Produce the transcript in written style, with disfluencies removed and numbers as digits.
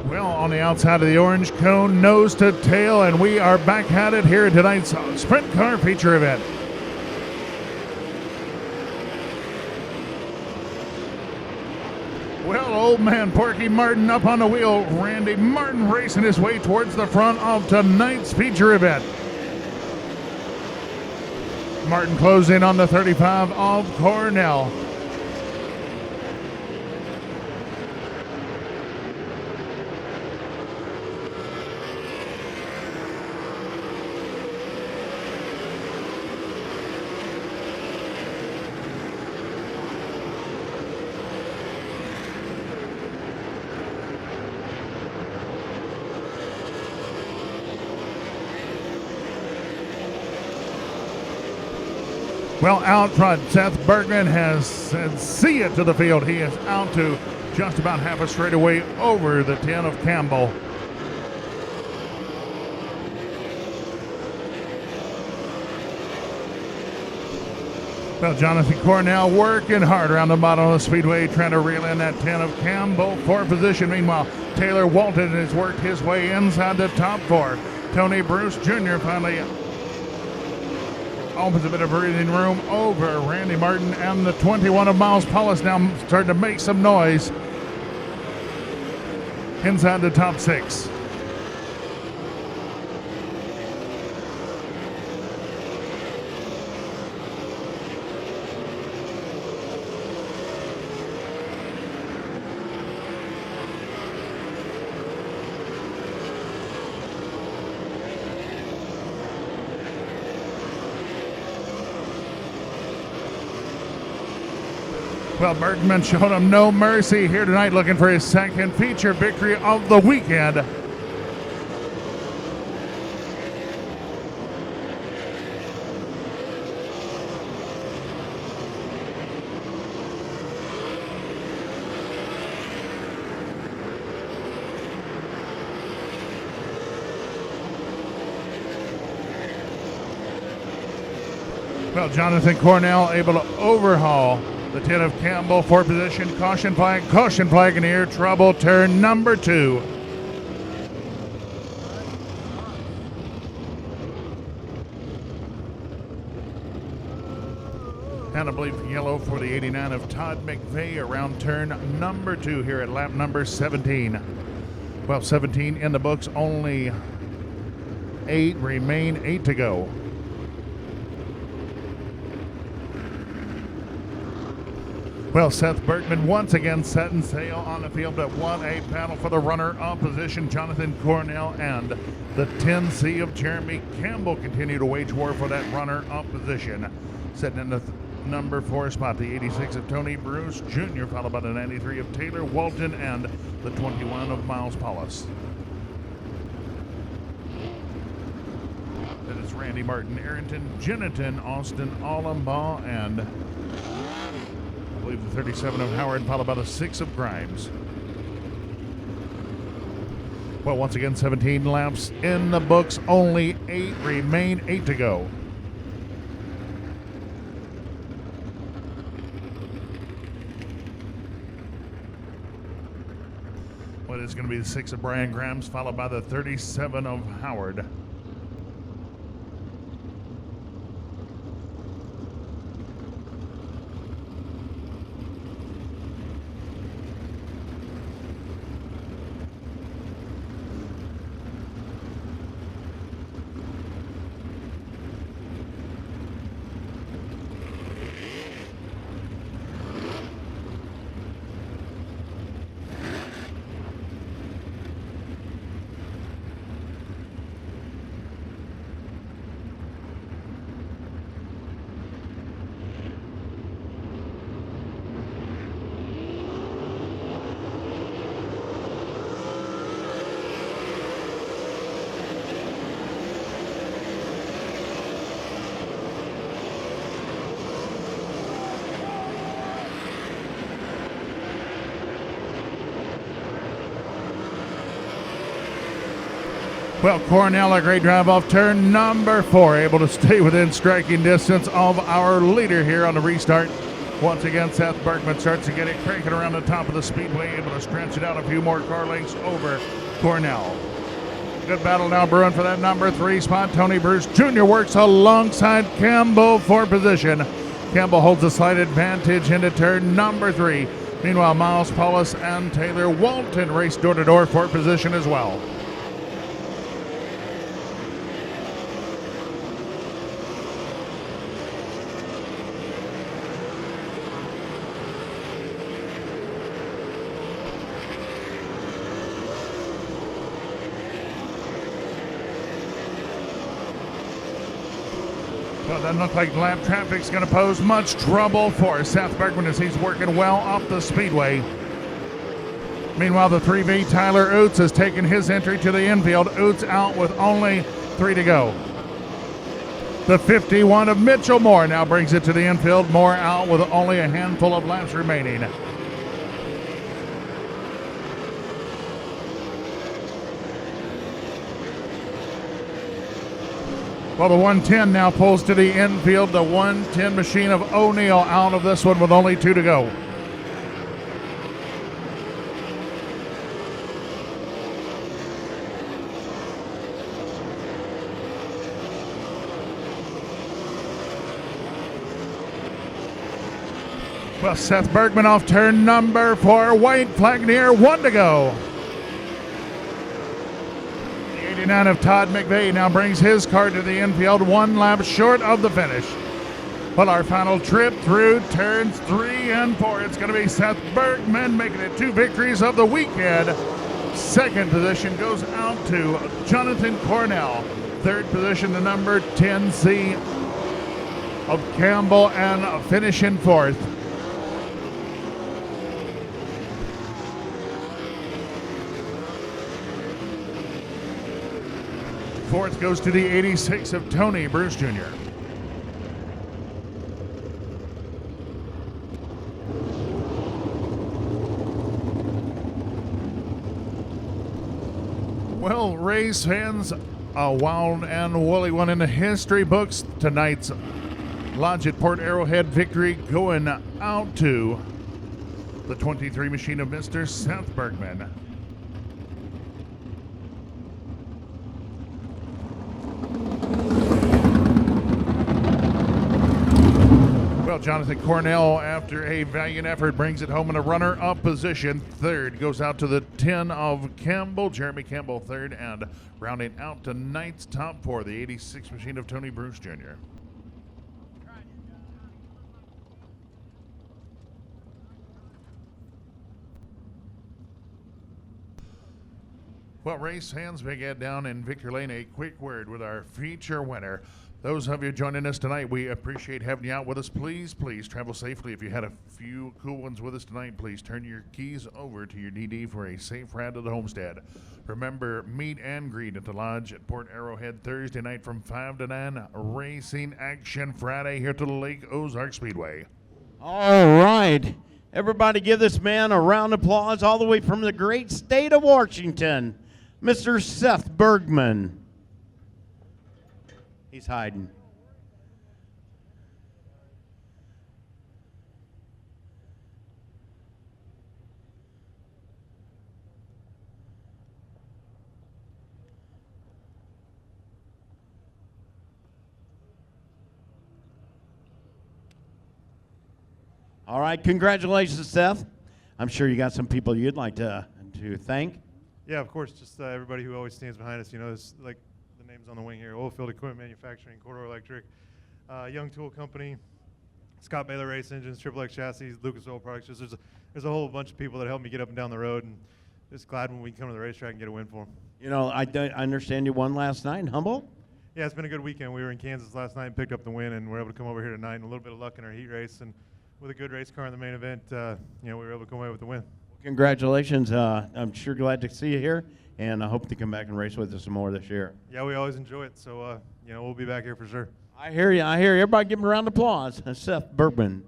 Well, on the outside of the orange cone, nose to tail, and we are back at it here at tonight's sprint car feature event. Well, old man Porky Martin up on the wheel. Randy Martin racing his way towards the front of tonight's feature event. Martin closing on the 35 of Cornell. Well, out front, Seth Bergman has said see it to the field. He is out to just about half a straightaway over the 10 of Campbell. Well, Jonathan Cornell working hard around the bottom of the speedway, trying to reel in that 10 of Campbell for position. Meanwhile, Taylor Walton has worked his way inside the top four. Tony Bruce Jr. finally opens a bit of breathing room over Randy Martin, and the 21 of Miles Paulus now starting to make some noise inside the top six. Well, Bergman showed him no mercy here tonight, looking for his second feature victory of the weekend. Well, Jonathan Cornell able to overhaul the 10 of Campbell for position. Caution flag in here. Trouble turn number 2. And I believe yellow for the 89 of Todd McVeigh around turn number 2 here at lap number 17. Well, 17 in the books, only 8 remain, 8 to go. Well, Seth Bergman once again setting sail on the field, but what a battle for the runner-up position. Jonathan Cornell and the 10C of Jeremy Campbell continue to wage war for that runner-up position. Sitting in the number 4 spot, the 86 of Tony Bruce Jr., followed by the 93 of Taylor Walton and the 21 of Miles Paulus. That is Randy Martin, Arrington Jennington, Austin Allenbaugh, and I believe the 37 of Howard, followed by the 6 of Grimes. Well, once again, 17 laps in the books, only 8 remain, 8 to go. What is going to be the 6 of Brian Grimes, followed by the 37 of Howard. Well, Cornell, a great drive off turn number 4, able to stay within striking distance of our leader here on the restart. Once again, Seth Bergman starts to get it cranking around the top of the speedway, able to stretch it out a few more car lengths over Cornell. Good battle now brewing for that number 3 spot. Tony Bruce Jr. works alongside Campbell for position. Campbell holds a slight advantage into turn number 3. Meanwhile, Miles Paulus and Taylor Walton race door-to-door for position as well. Well, it doesn't look like lap traffic's going to pose much trouble for Seth Bergman as he's working well up the speedway. Meanwhile, the 3B Tyler Oots has taken his entry to the infield. Oots out with only 3 to go. The 51 of Mitchell Moore now brings it to the infield. Moore out with only a handful of laps remaining. Well, the 110 now pulls to the infield. The 110 machine of O'Neill out of this one with only 2 to go. Well, Seth Bergman off turn number 4. White flag near, 1 to go. 89 of Todd McVeigh now brings his car to the infield, 1 lap short of the finish. Well, our final trip through turns 3 and 4. It's going to be Seth Bergman making it 2 victories of the weekend. Second position goes out to Jonathan Cornell. Third position, the number 10C of Campbell, and finishing 4th. Fourth goes to the 86 of Tony Bruce Jr. Well, race fans, a wild and woolly one in the history books. Tonight's Lodge at Port Arrowhead victory going out to the 23 machine of Mr. Seth Bergman. Well, Jonathan Cornell, after a valiant effort, brings it home in a runner-up position. Third goes out to the 10 of Campbell, Jeremy Campbell third, and rounding out tonight's top 4, the 86 machine of Tony Bruce Jr. Well, race fans, big head down in Victor Lane, a quick word with our feature winner. Those of you joining us tonight, we appreciate having you out with us. Please travel safely. If you had a few cool ones with us tonight, please turn your keys over to your DD for a safe ride to the homestead. Remember, meet and greet at the Lodge at Port Arrowhead Thursday night from 5 to 9. Racing action Friday here to the Lake Ozark Speedway. All right. Everybody give this man a round of applause all the way from the great state of Washington, Mr. Seth Bergman. He's hiding. All right, congratulations, Seth. I'm sure you got some people you'd like to thank. Yeah, of course, just everybody who always stands behind us. You know, it's like the names on the wing here: Oilfield Equipment Manufacturing, Corridor Electric, Young Tool Company, Scott Baylor Race Engines, Triple X Chassis, Lucas Oil Products. Just there's a whole bunch of people that help me get up and down the road, and just glad when we come to the racetrack and get a win for them. You know, I understand you won last night in Humboldt. Yeah, it's been a good weekend. We were in Kansas last night and picked up the win, and we're able to come over here tonight, and a little bit of luck in our heat race, and with a good race car in the main event, you know, we were able to come away with the win. Congratulations. I'm sure glad to see you here, and I hope to come back and race with us some more this year. Yeah, we always enjoy it, so, you know, we'll be back here for sure. I hear you. Everybody give him a round of applause. Seth Bergman.